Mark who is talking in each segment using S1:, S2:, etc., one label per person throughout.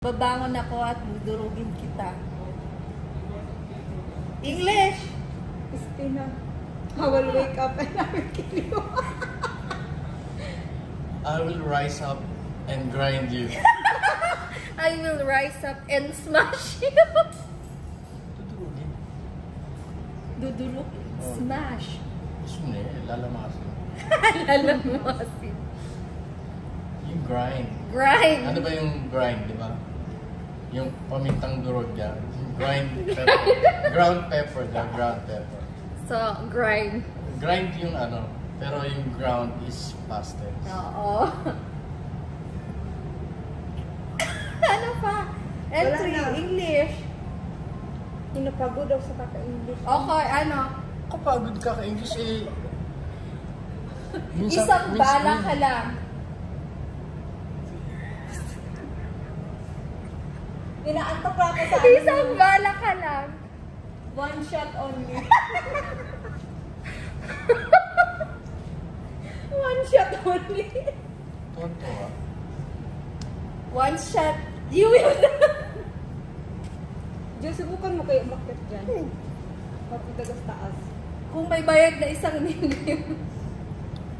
S1: Babangon ako at dudurugin kita. English!
S2: Christina, I will wake up and I will kill you.
S3: I will rise up and grind you.
S1: I will rise up and smash you.
S3: Tutulogin.
S1: Dudurugin. Smash.
S3: Gusto niya eh, lalamasin.
S1: Lalamasin.
S3: Yung grind.
S1: Grind.
S3: Ano ba yung grind, di ba? Yung pamintang durog niya. Yung grind pepper. Ground pepper, the ground pepper.
S1: So, grind.
S3: Grind yung ano, pero yung ground is past tense.
S1: Oo. Ano pa? Entry,
S2: Wala na.
S1: English.
S2: Pinapagod daw sa kaka-English.
S1: Okay, ano?
S3: Kapagod ka ka-English eh.
S1: Isang bala ka lang.
S2: Inaantok pa ako sa
S1: Isang bala ka lang.
S2: one shot only. One shot only.
S3: Tonto ah.
S1: One shot. You will.
S2: Diyos, subukan mo kayo umakit dyan. Papuntagas taas.
S1: Kung may bayad na 1 million.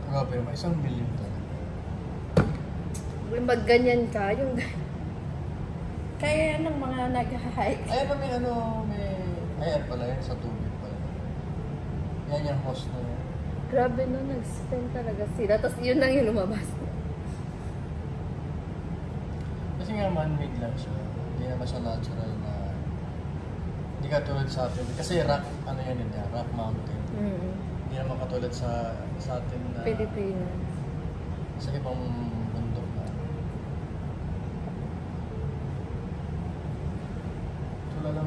S3: Grabe naman, 1 million to.
S1: Magganyan ka, yung kaya yan ng mga nag-hike.
S3: Ayan pa may ano, ayan pala yan, sa tubig pala. Yan yung host na yan.
S1: Grabe no, nag-spend talaga sila. Tapos yun lang yung lumabas.
S3: Kasi nga man-made lang siya. Hindi naman siya natural na... Hindi katulad sa atin. Kasi rock, ano yan yun yan, rock mountain. Hindi naman katulad sa atin na...
S1: Pilipinas.
S3: Sa ibang bundok na...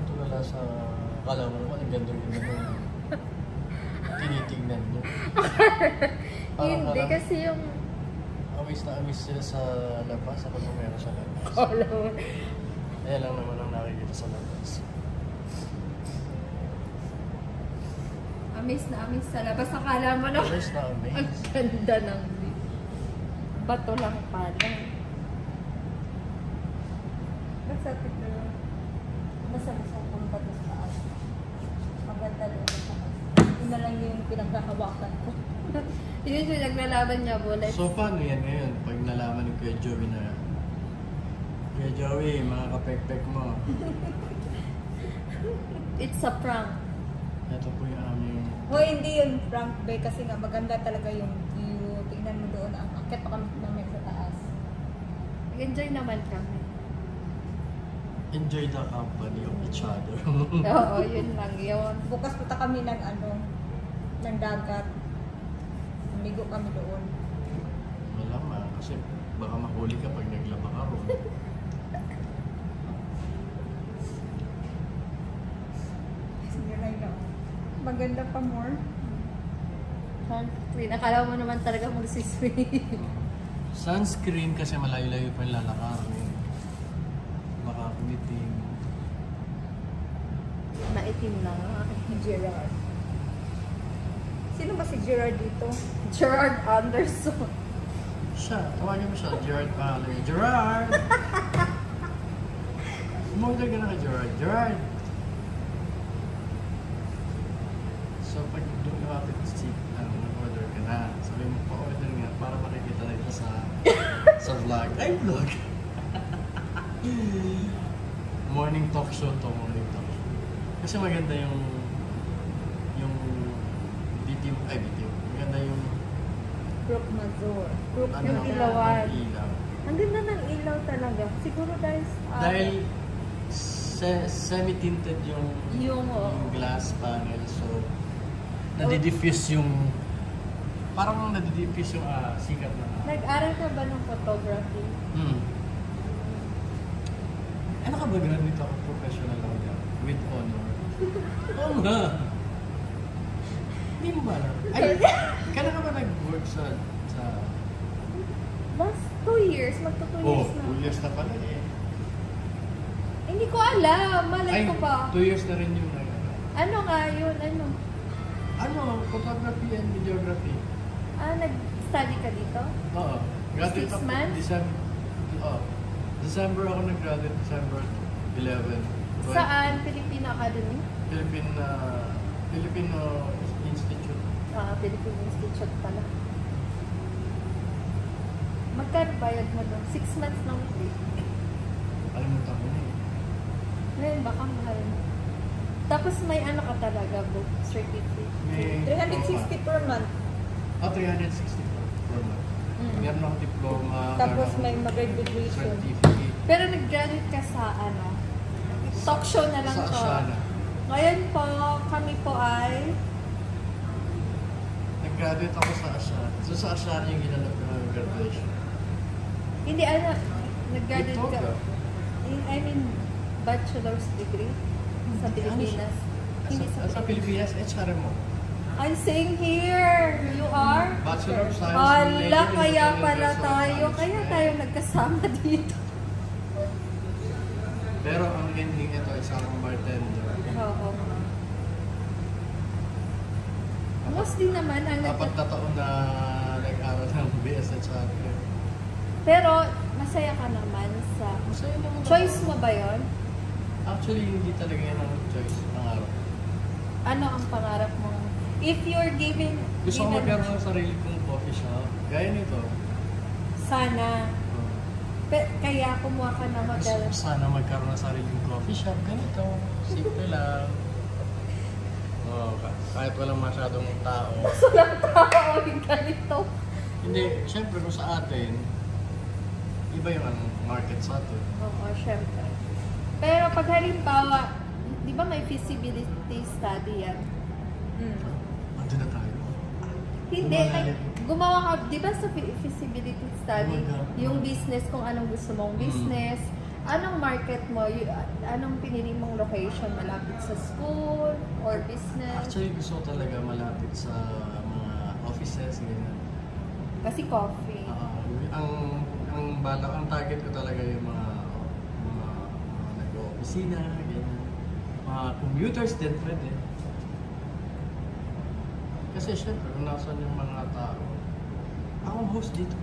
S3: Tulala sa... Akala mo naman, ang ganda-ganda mo. Tinitignan mo.
S1: Hindi kasi yung...
S3: Amis na amis sila sa labas. Ako nung meron sa labas. Ayan lang naman ang nakikita sa labas.
S1: Amis na amis sa labas. Akala mo na
S3: Amis na
S1: ang
S3: amis.
S1: ganda ng bato lang pala.
S2: Basta tignan. Basta kung bato sa taas. Maganda rin sa taas. Yun na lang yung pinagkakawakan ko.
S1: Yun yung naglalaban niya, bullet.
S3: So paano yan ngayon? Pag nalaman ni Kuya Joey na Kuya Joey, mga kapekpek mo.
S1: It's a prank.
S3: Ito po yung aming...
S2: Hoy, hindi yun Frank Bay kasi nga maganda talaga yung view. Tingnan mo doon, ang akit pa kami namin sa taas.
S1: Enjoy naman kami.
S3: Enjoy the company of each other.
S1: Oo, yun lang yun.
S2: Bukas punta kami ng ng dagat. Namigo kami doon.
S3: Malamang, kasi baka mahuli ka pag naglaba ka ron.
S2: Sige na yun. Maganda pa more.
S1: Sunscreen. Akala mo naman talaga magsiswim.
S3: Sunscreen kasi malayo-layo pa yung lalakarin. Baka umitim.
S1: Maitim na nga.
S2: Gerard. Sino ba si Gerard dito?
S1: Gerard Anderson.
S3: Siya, tawagin mo siya, Gerard pangalan niya. Gerard! Umorder ka na kay Gerard. Gerard! So pag doon kapit si mag-order ka na, sabi mo pa-order nga para makikita na ito sa vlog. Ay, vlog! Morning talk show to, morning talk show. Kasi maganda yung BTO, maganda yung
S2: Crook Mazur. Crook
S3: ano,
S1: yung ilawan.
S3: yung ilaw.
S1: Ang ganda ng ilaw talaga. Siguro
S3: Dahil semi-tinted yung
S1: yung
S3: glass panel, so nadidiffuse yung parang nadidiffuse yung sikat na
S1: nag-aral ka ba ng photography?
S3: ano ka ba ganito ako professional ako dyan? With honor. Oo nga. Hindi mo ba alam? Ay, kailan ka ba nag-work sa
S1: Last 2 years. Magto 2 years na.
S3: 2 years na pala eh.
S1: Hindi ko alam. Malay ko pa.
S3: 2 years na rin yung
S1: Ano nga yun? Ano?
S3: photography and videography.
S1: Nag-study ka dito?
S3: Oo. Graduate
S1: 6
S3: ako
S1: months?
S3: December. Oo. December ako nag-graduate, December 11.
S1: Saan? Filipino Academy?
S3: Filipino Institute.
S1: Philippine Institute pala. Magkano bayad mo doon? 6 months lang free.
S3: Alam mo tayo na eh.
S1: Ngayon, baka mahal mo. Tapos may ano ka talaga, book certificate.
S3: May
S2: 360 per month.
S3: 360 per month. Meron ako diploma.
S2: Tapos
S3: meron
S2: may
S3: akong
S2: mag-graduation.
S3: certificate.
S1: Pero nag-graduate ka sa ano? Talk show na lang
S3: Sa
S1: to.
S3: Asiana.
S1: Ngayon po, kami po ay...
S3: Nag-graduate ako sa Asiana. So sa Asiana yung ginanap ko ng graduation.
S1: Hindi, ano, nag-graduate ka.
S3: Ito,
S1: I mean, bachelor's degree sa Pilipinas. Hindi
S3: sa Pilipinas, HRM mo.
S1: I'm saying here, you are?
S3: Bachelor of Science.
S1: Hala,
S3: Major in
S1: kaya
S3: International
S1: pala
S3: Business
S1: tayo.
S3: Management.
S1: Kaya tayo nagkasama dito.
S3: Pero ang ending ito ay isang bartender.
S1: Oo. Mostly naman ang
S3: 4 na taon na nag-aral ng BSHR.
S1: Pero masaya ka naman sa...
S3: Masaya naman.
S1: Choice mo ba yon?
S3: Actually, hindi talaga yan ang choice ng araw.
S1: Ano ang pangarap mo? If you're given...
S3: Gusto ko magkaroon ng sarili kong coffee shop. Gaya nito.
S1: Sana. Kaya kumuha ka ng
S3: Gusto
S1: hotel.
S3: ko sana magkaroon ng sariling coffee shop. Ganito. Simple lang. Oh, kahit walang masyadong tao.
S1: Walang tao yung ganito.
S3: Hindi, syempre kung sa atin, iba yung market sa atin.
S1: Oo, syempre. Pero pag halimbawa, di ba may feasibility study yan?
S3: Andun na tayo.
S1: Hindi, like, gumawa ka, di ba sa feasibility study,
S3: Oh my God.
S1: yung business, kung anong gusto mong business, anong market mo, anong pinili mong location, malapit sa school or business?
S3: Actually, gusto ko talaga malapit sa mga offices, ganyan.
S1: Kasi coffee.
S3: Ang target ko talaga yung mga nag-opisina, ganyan. Mga commuters din pwede. Kasi syempre, kung nasan yung mga tao, akong host dito.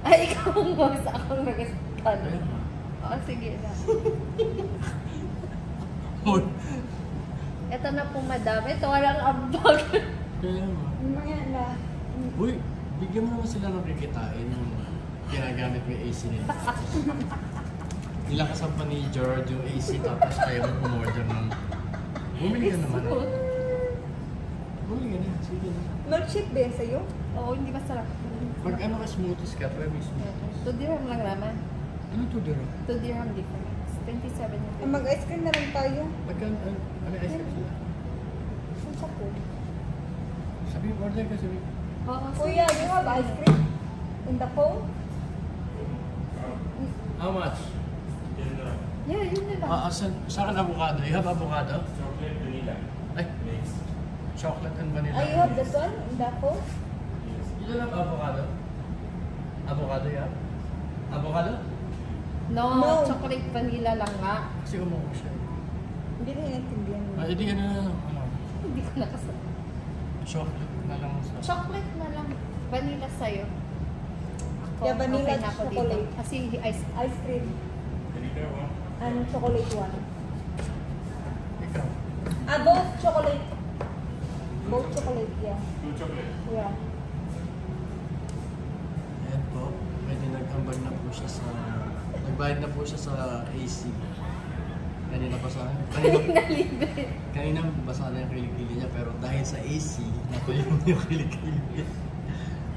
S1: Ay, ikaw ang host, akong
S3: Kaya
S1: nag-stand.
S3: nga.
S1: Oo, sige na. Ito na po, madam. Ito, walang ambag.
S3: Kaya nga.
S2: Mga na.
S3: Uy, bigyan mo naman sila ng kikitain yung ginagamit mo yung AC nila. Nilakas pa ni George yung AC tapos kaya mo umorder ng... Bumili ka naman. Bumili ka na. Sige na.
S2: Milkshake ba yan sa'yo?
S1: Oo, hindi masarap.
S3: Pag ano ka smoothies ka, try mo yung smoothies.
S1: 2 dirham lang naman.
S3: Ano to, Dero?
S1: 2 dirham difference. 27 yung
S2: Mag-ice cream na lang tayo.
S3: Magkano, ano ice cream sila?
S2: Ang sapo.
S3: Sabi, order ka, sabi.
S1: Oo,
S2: Kuya, you have ice cream? In the phone?
S3: How much?
S1: Yeah, yun na lang.
S3: Sa akin avocado. You have avocado?
S4: Chocolate vanilla.
S3: Ay, chocolate and vanilla.
S2: You have this one? In the phone?
S3: You don't have avocado? Avocado, yeah? Avocado?
S1: No,
S2: No.
S1: chocolate vanilla lang nga.
S3: Kasi umuha siya.
S2: Hindi na naintindihan mo.
S3: Hindi ka na,
S1: Hindi ko nakasabi.
S3: chocolate na lang sa...
S1: Chocolate na lang. Vanilla sa'yo. Ako,
S2: Yeah, vanilla
S1: okay na ako
S2: chocolate.
S1: dito. Kasi ice.
S2: Ice cream.
S4: Vanilla one.
S2: And chocolate one.
S3: Ikaw.
S2: Both chocolate. Both chocolate, yeah.
S4: 2 chocolate.
S2: Yeah.
S3: Ayan po. Pwede nag-ambag na po siya sa... Nagbayad na po siya sa AC. Kanina pa sa...
S1: Nalibre.
S3: Kanina basa na yung kilikili niya pero dahil sa AC, natuyo yung kilikili niya.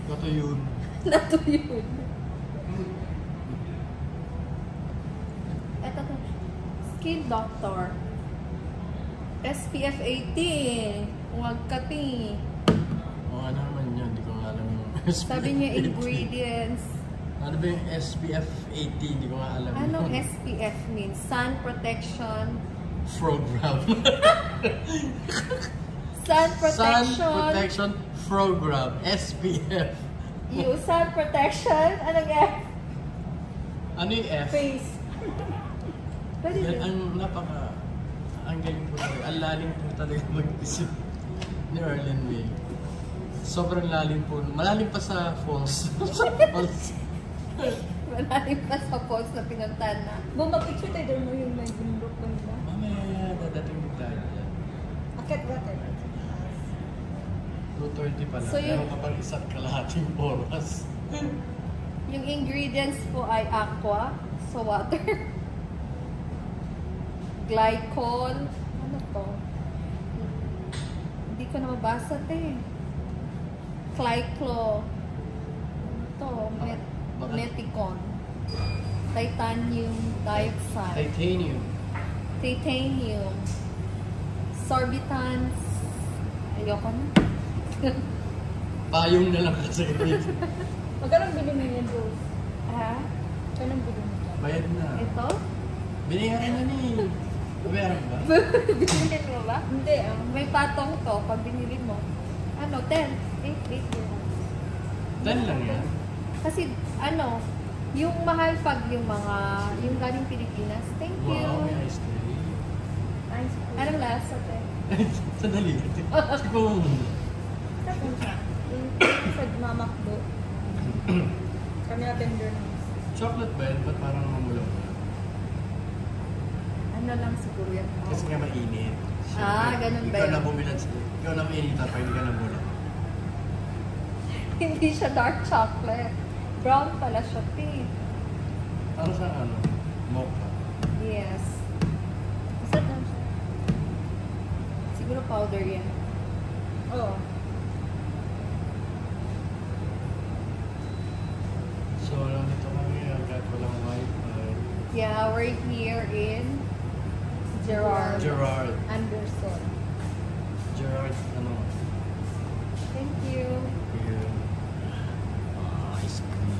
S3: Natuyo.
S1: Natuyo. Ito to. Skin Doctor. SPF 18. Huwag ka ti.
S3: O ano naman yun, hindi ko nga alam yung SPF
S1: Sabi niya
S3: 18.
S1: ingredients.
S3: Ano ba yung SPF 18? Hindi ko nga alam.
S1: Anong
S3: yun.
S1: SPF means? Sun protection.
S3: Program.
S1: Sun
S3: Sun
S1: protection.
S3: Protection Program. SPF.
S1: You sun protection. Anong F?
S3: Ano yung F?
S2: Face.
S1: Pwede
S3: Yan,
S1: din.
S3: ang galing po talaga. Ang lalim po talaga mag-isip ni Erlen May. Sobrang lalim po. Malalim pa sa falls. Sa falls.
S1: Malalim pa sa falls na pinuntahan na.
S2: Bumapicture tayo doon mo yung may bundok ba nila?
S3: Mamaya, dadating din tayo dyan.
S2: Akit ba tayo?
S3: 2:30 pa lang.
S1: So,
S3: Meron ka pang isa't kalahating oras.
S1: Yung ingredients po ay aqua, so water, glycol, ano to? Hindi ko na mabasa te. Glycol, ano to?
S3: Baka-
S1: Meticon, titanium dioxide,
S3: Titanium.
S1: sorbitans, ayoko na.
S3: Payong na lang kasi dito.
S2: Magkano bilhin mo yan, Rose?
S1: Ha?
S2: Magkano bilhin mo yan?
S3: Bayad na.
S1: Ito?
S3: Binihan na ni. Babayaran ba?
S1: Binili mo ba?
S2: Hindi,
S1: May patong to pag binili mo. Ano, 10. 8 dirhams.
S3: Dan lang yan.
S1: Kasi, ano, yung mahal pag yung mga, yung galing Pilipinas. Thank you.
S3: Wow, may ice cream.
S2: Ice cream.
S1: Anong lasa, te?
S3: Sandali. Siguro.
S2: Tapos, yung sa mamakdo. Kami na tender na.
S3: Chocolate ba yun? Ba't parang mamulaw?
S1: Ano lang siguro yan.
S3: Kasi nga mainit.
S1: Ah, ganun ba
S3: Ikaw
S1: yun?
S3: na bumilan sila. Ikaw na mainit at hindi ka na bulan.
S1: Hindi siya dark chocolate. Brown pala siya, te.
S3: Ano sa ano? Mocha.
S1: Yes.
S2: Masarap lang siya.
S1: Siguro powder yan.
S2: Oo.
S3: So, nandito kami agad walang wifi.
S1: Yeah, we're here in Gerard
S3: Gerard.
S1: Anderson.
S3: Gerard, ano?
S1: Thank you.
S3: Here. Ice cream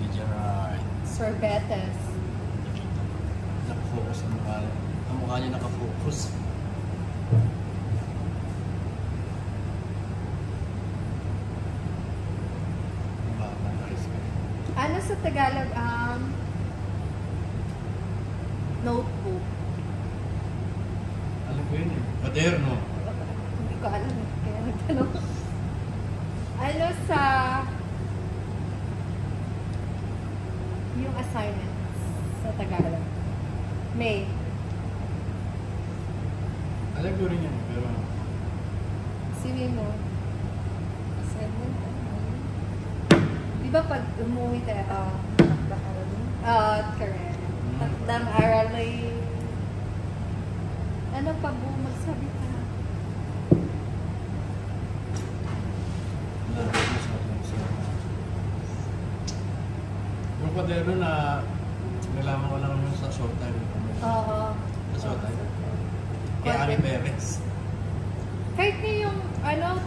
S3: ni Gerard.
S1: Sorbetes.
S3: Nakafocus ang mukha niya. Ang mukha niya nakafocus. Ang baba na ice cream.
S1: Ano sa Tagalog notebook?
S3: Alam ko yun eh. Moderno.
S1: Hindi ko alam. Kaya nagtanong. Ano sa yung assignments sa Tagalog? May.
S3: Alam ko rin yan, pero
S1: Sino mo?
S2: Assignment.
S1: Di ba pag umuwi tayo,
S2: Bakara din.
S1: correct. Takdang aral ay ano pa po magsabi ka?
S3: nalabas mo sa atin sa yung Moderno na nalaman ko lang naman sa Showtime.
S1: Oo.
S3: Sa Showtime. Kay Ami Perez.
S1: Kahit nga yung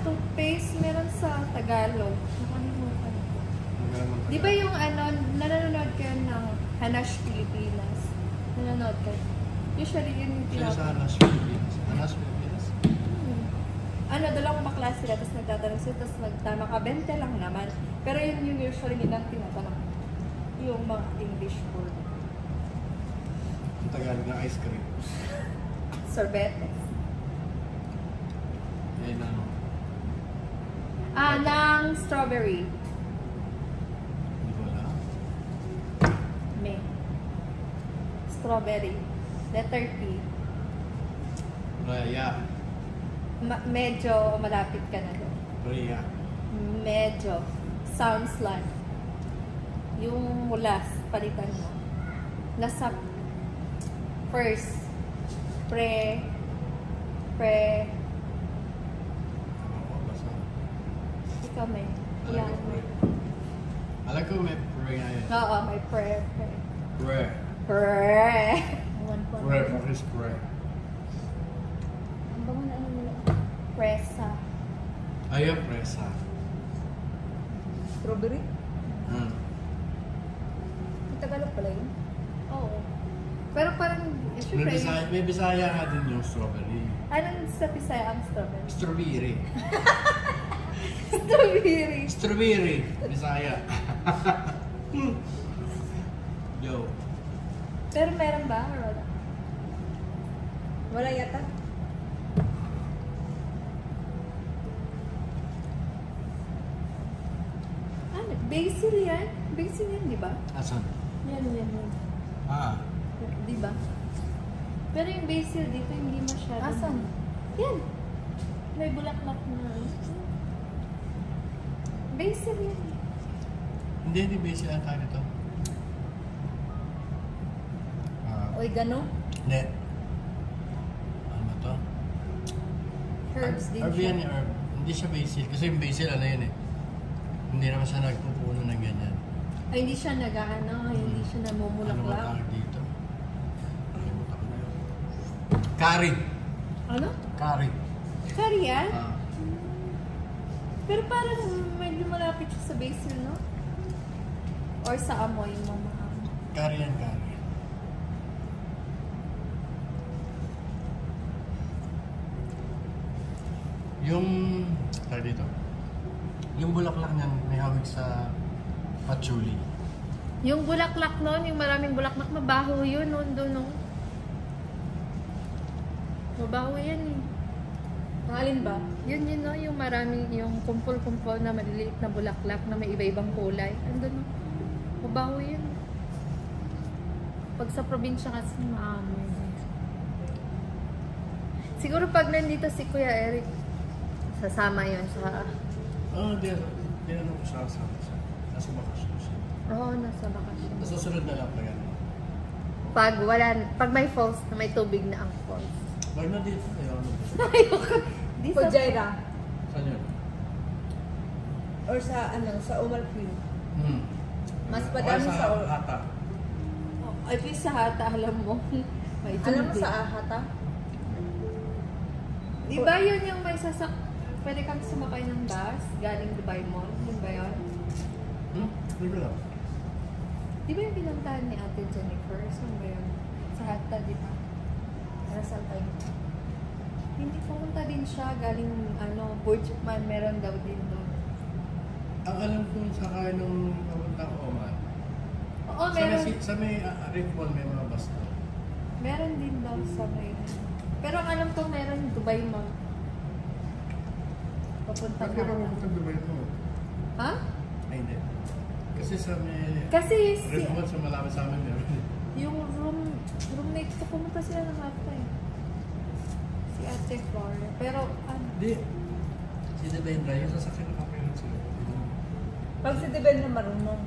S1: toothpaste meron sa Tagalog. Nakalimutan ko. Di ba yung nanonood kayo ng Hanash Pilipinas? Nanonood kayo? Usually yun yung
S3: Sino sa
S1: tinatawag.
S3: Anas Philippines? Anas Philippines?
S1: Dalawang bakla sila, tapos nagtatanong sila, tapos nagtama ka, 20 lang naman. Pero yun yung usually nilang tinatanong. Yung mga English word.
S3: Ang Tagalog ng ice cream.
S1: Sorbetes.
S3: Yan ano.
S1: Ng strawberry.
S3: Hindi ko alam.
S1: May. Strawberry. Letter T.
S3: Raya.
S1: Medyo malapit ka na doon.
S3: Raya.
S1: Medyo. Sounds like. Yung mulas, palitan mo. Nasa first. Pre.
S3: Ano ko basta.
S1: Ikaw may.
S3: Alam
S1: Yan.
S3: ko pre. Alam ko may pre nga yan.
S1: Oo, may pre.
S3: Pre.
S1: Pre.
S2: One point.
S3: Pre. What is pre?
S2: Ang bango na ano nila.
S1: Presa.
S3: Ayaw presa.
S2: Strawberry?
S3: Hmm.
S2: Ang Tagalog pala yun.
S1: Oo. Pero parang, syempre,
S3: May Bisaya nga din yung strawberry.
S1: anong sa Pisaya ang strawberry?
S3: Strawberry.
S1: Strawberry.
S3: Strawberry. Bisaya. Yo.
S1: Pero meron ba? Or wala?
S2: Wala yata.
S1: Ano? Basil yan? Basil yan, di ba?
S3: Asan?
S1: Yan.
S3: Ah.
S1: Di ba? Pero yung basil dito, hindi masyado.
S2: Asan?
S1: Yan. May bulaklak na. Basil yan.
S3: Hindi basil ang tawag nito.
S2: Oregano?
S3: Hindi. Ano ba to?
S1: Herbs din
S3: Herb
S1: siya.
S3: yan, herb. Hindi siya basil. Kasi yung basil, ano yun eh. Hindi naman siya nagpupuno ng ganyan.
S1: Ay, hindi siya hindi siya
S3: Ano ba
S1: namumulaklak.
S3: tawag dito? Nakalimutan ko na yun. Curry.
S1: Ano?
S3: Curry.
S1: Curry yan?
S3: Ah.
S1: Pero parang medyo malapit siya sa basil, no? Or sa amoy mo, mahal.
S3: Curry yan, curry. Yung, tawag dito? Yung bulaklak niyan may hawig sa patchouli.
S1: Yung bulaklak nun, yung maraming bulaklak, mabaho yun nun doon, no? Mabaho yan eh.
S2: Ang alin ba?
S1: Yun, no? Yung maraming, yung kumpol-kumpol na maliliit na bulaklak na may iba-ibang kulay. Andun, no? Mabaho yun. Pag sa probinsya kasi, maamoy. Siguro pag nandito si Kuya Eric, sasama yun sa...
S3: Oo, di ano ko siya kasama siya. Nasa bakasyon siya.
S1: Oo, nasa bakasyon.
S3: Sa susunod na lang pa yan.
S1: Pag may falls na may tubig na ang falls.
S3: Wag na dito.
S1: Di sa...
S2: Fujairah.
S3: Saan yun?
S2: Or sa sa Umalpin. Mas
S3: O,
S2: padami sa
S3: Hata.
S1: At least sa Hata, alam mo. May tubig.
S2: Alam mo sa Ahata?
S1: Di ba yun yung may pwede kang sumakay ng bus galing Dubai Mall? Yun ba yun?
S3: Hindi ko lang.
S1: Di ba yung pinuntahan ni Ate Jennifer? Saan ba yun? Sa Hata, di ba?
S2: Nasaan tayo?
S1: Hindi, pumunta din siya galing Burj Man, meron daw din doon.
S3: Ang alam ko sa kaya nung papuntang Oman.
S1: Oo, meron.
S3: Sa may Red Mall may mga bus doon.
S1: Meron din daw sa may... Pero ang alam ko meron Dubai Mall. Papunta
S3: Bakit
S1: ka.
S3: ba pupuntang Dubai mo?
S1: Ha?
S3: Ay, hindi. Kasi sa may
S1: Kasi
S3: Red Mall sa malapit sa amin meron.
S1: yung roommate ko, pumunta sila ng Hata eh. Si Ate Flora. Pero ano?
S3: Hindi. Si Devendra, yung sasakyan na papiran sila.
S2: Pag si Devendra marunong,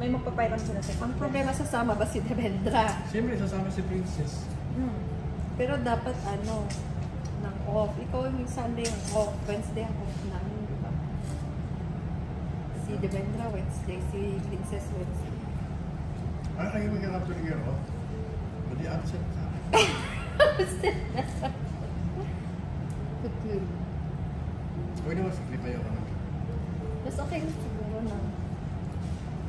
S2: may magpapairam sila sa
S1: Ang problema, sasama ba si Devendra?
S3: Siyempre, sasama si Princess.
S1: Pero dapat ng off. Ikaw yung Sunday ang off. Wednesday ang off namin, di ba? Si Devendra Wednesday, si Princess Wednesday.
S3: Kayo mag-capture niyo, oh. Pwede absent ka.
S1: Good.
S3: Huwag naman sa clip ayaw ka naman.
S1: Mas okay na siguro na.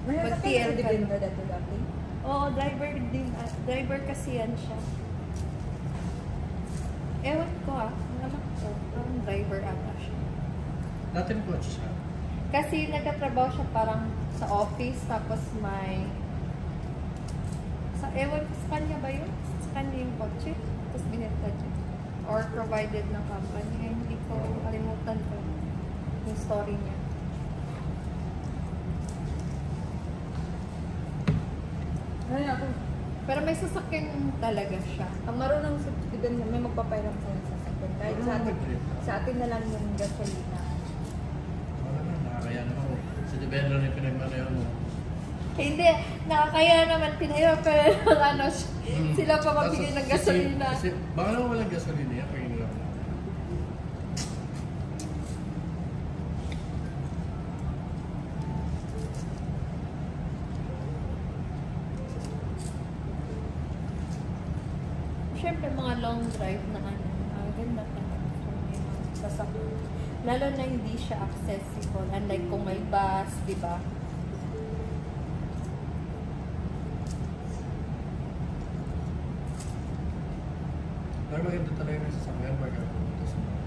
S2: May
S1: Pag
S2: nasakyan
S1: TL
S2: si
S1: ka.
S2: Devendra dati.
S1: Oo, driver din. Driver kasi yan siya. Ewan ko ang alam ko. Parang driver ata siya.
S3: Dati ng coach siya.
S1: Kasi nagtatrabaho siya parang sa office, tapos may... Ewan ko sa kanya ba yun? Sa kanya yung kotse, tapos binenta niya. Or provided ng company. Ngayon, hindi ko kalimutan ko yung story niya.
S2: Ay, ako.
S1: Pero may sasakyan talaga siya.
S2: Ang marunong si Devendra, may magpapairam sa sasakyan. Kahit sa atin na lang yung gasolina.
S3: Wala na, nakakaya naman ko. Si Devendra na yung pinagmanayaw mo.
S1: Hindi, nakakaya naman pinahirap pero sila pa mabigay ng gasolina.
S3: Kasi baka naman walang gasolina yan, pag inilap na.
S1: Siyempre mga long drive na ganda pa kung may mga sasakyan. Lalo na hindi siya accessible. Unlike kung may bus, di ba?
S3: Pero maganda talaga yung sasakyan pag pupunta sa mga.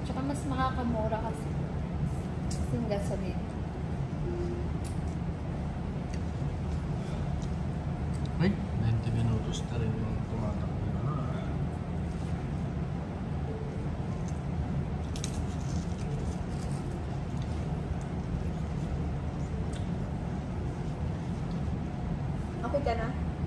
S1: Tsaka mas makakamura kasi. Kasi yung gasolina.
S3: Ay, 20 minutos na rin yung tumatakbo.
S2: Kapit ka na?